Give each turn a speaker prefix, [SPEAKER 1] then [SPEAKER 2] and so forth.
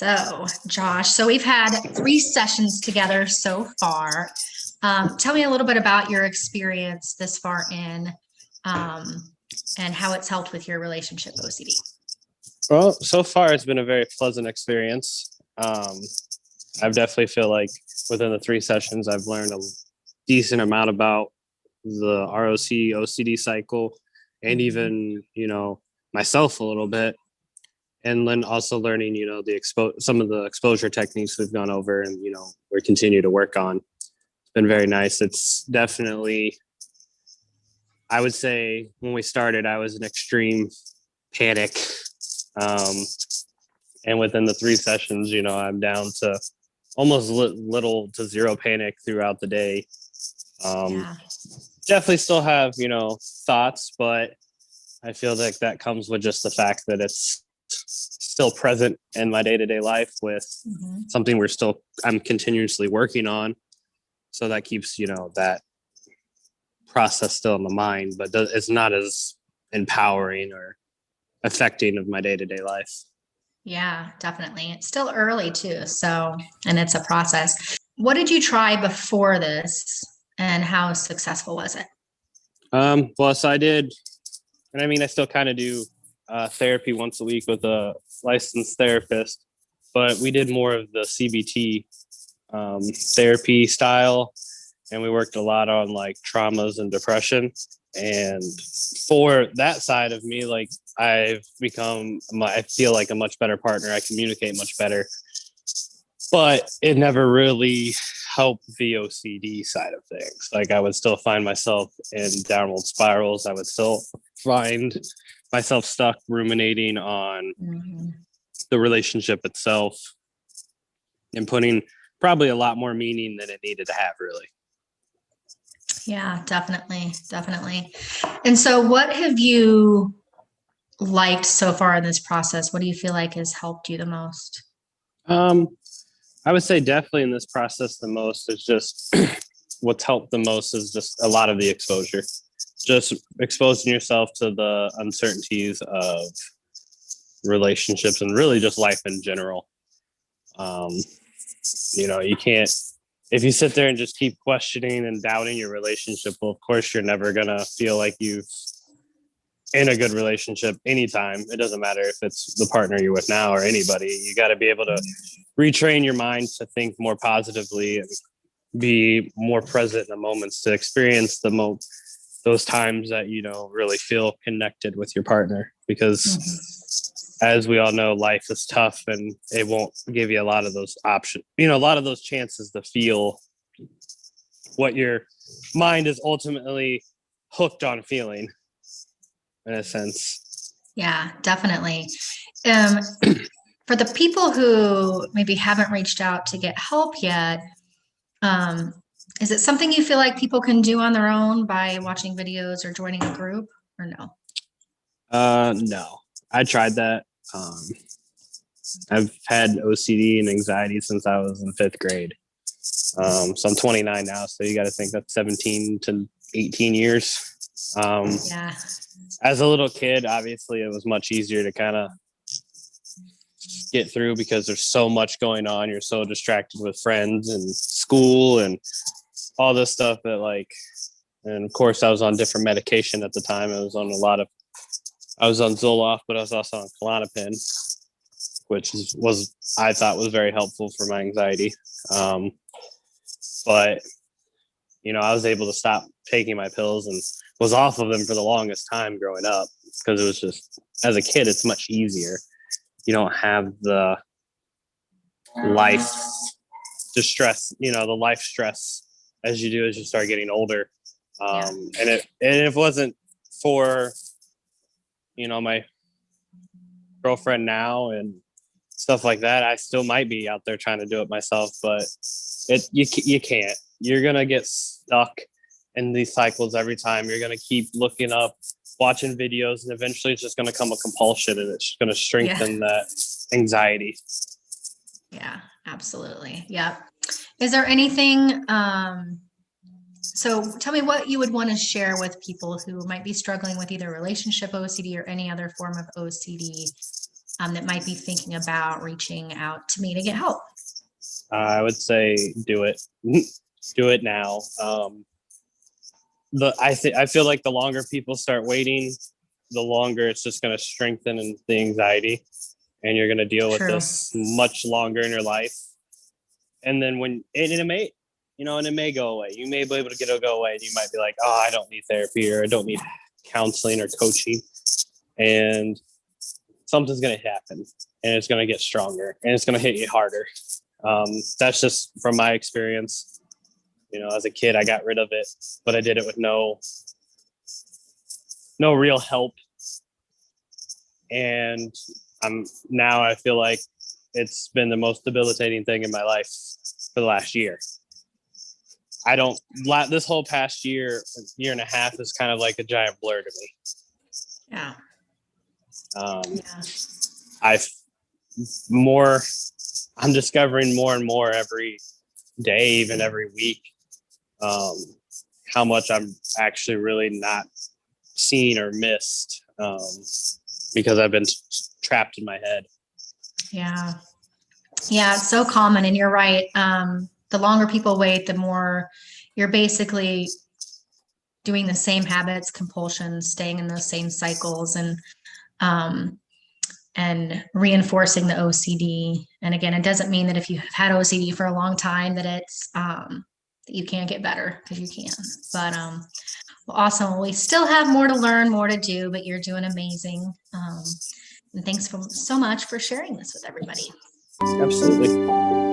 [SPEAKER 1] So, Josh, we've had 3 sessions together so far. Tell me a little bit about your experience this far in, and how it's helped with your relationship OCD.
[SPEAKER 2] Well, so far it's been a very pleasant experience. I definitely feel like within the 3 sessions, I've learned a decent amount about the ROC OCD cycle, and even myself a little bit, and then also learning some of the exposure techniques we've gone over, and we continue to work on. It's been very nice. It's definitely, I would say, when we started, I was in extreme panic. And within the 3 sessions, I'm down to almost little to zero panic throughout the day. Definitely still have, thoughts, but I feel like that comes with just the fact that it's still present in my day-to-day life with something I'm continuously working on. So that keeps, that process still in the mind, but it's not as empowering or affecting of my day-to-day life.
[SPEAKER 1] Yeah, definitely. It's still early too. And it's a process. What did you try before this and how successful was it?
[SPEAKER 2] Well, so I did, and I still kind of do therapy once a week with a licensed therapist, but we did more of the CBT therapy style, and we worked a lot on like traumas and depression. And for that side of me, like I feel like a much better partner. I communicate much better, but it never really helped the OCD side of things. Like I would still find myself in downward spirals. I would still find myself stuck ruminating on the relationship itself and putting probably a lot more meaning than it needed to have, really.
[SPEAKER 1] Yeah, definitely. And so what have you liked so far in this process? What do you feel like has helped you the most?
[SPEAKER 2] I would say definitely in this process, the most is just what's helped the most is just a lot of the exposure, just exposing yourself to the uncertainties of relationships and really just life in general. You can't, if you sit there and just keep questioning and doubting your relationship, well, of course, you're never going to feel like you've in a good relationship anytime. It doesn't matter if it's the partner you're with now or anybody. You got to be able to retrain your mind to think more positively and be more present in the moments to experience those times that really feel connected with your partner, because as we all know, life is tough and it won't give you a lot of those options, a lot of those chances to feel what your mind is ultimately hooked on feeling, in a sense.
[SPEAKER 1] Yeah, definitely. For the people who maybe haven't reached out to get help yet, is it something you feel like people can do on their own by watching videos or joining a group, or no?
[SPEAKER 2] No, I tried that. I've had OCD and anxiety since I was in 5th grade. So I'm 29 now, so you got to think that's 17 to 18 years.
[SPEAKER 1] Yeah.
[SPEAKER 2] As a little kid, obviously, it was much easier to kind of get through because there's so much going on. You're so distracted with friends and school and all this stuff and of course, I was on different medication at the time. I was on Zoloft, but I was also on Klonopin, which I thought was very helpful for my anxiety. But I was able to stop taking my pills and was off of them for the longest time growing up, because it was just, as a kid, it's much easier. You don't have the life distress, the life stress as you do as you start getting older. And if it wasn't for, my girlfriend now and stuff like that, I still might be out there trying to do it myself, but you can't. You're going to get stuck in these cycles every time. You're going to keep looking up, watching videos, and eventually it's just going to come a compulsion, and it's going to strengthen that anxiety.
[SPEAKER 1] Yeah, absolutely. Yeah. Is there anything, so tell me what you would want to share with people who might be struggling with either relationship OCD or any other form of OCD, that might be thinking about reaching out to me to get help?
[SPEAKER 2] I would say do it. Do it now. I feel like the longer people start waiting, the longer it's just going to strengthen the anxiety, and you're going to deal with
[SPEAKER 1] True.
[SPEAKER 2] this much longer in your life. And then it may go away. You may be able to get it go away, and you might be like, oh, I don't need therapy, or I don't need counseling or coaching, and something's going to happen, and it's going to get stronger, and it's going to hit you harder. That's just from my experience. As a kid, I got rid of it, but I did it with no real help. And I feel like it's been the most debilitating thing in my life for the last year. This whole past year and a half is kind of like a giant blur to me.
[SPEAKER 1] Yeah.
[SPEAKER 2] I'm discovering more and more every day, even every week, how much I'm actually really not seen or missed, because I've been trapped in my head.
[SPEAKER 1] Yeah. Yeah. It's so common. And you're right. The longer people wait, the more you're basically doing the same habits, compulsions, staying in those same cycles, and reinforcing the OCD. And again, it doesn't mean that if you've had OCD for a long time that it's that you can't get better, because you can. But awesome. We still have more to learn, more to do, but you're doing amazing. And thanks so much for sharing this with everybody.
[SPEAKER 2] Absolutely.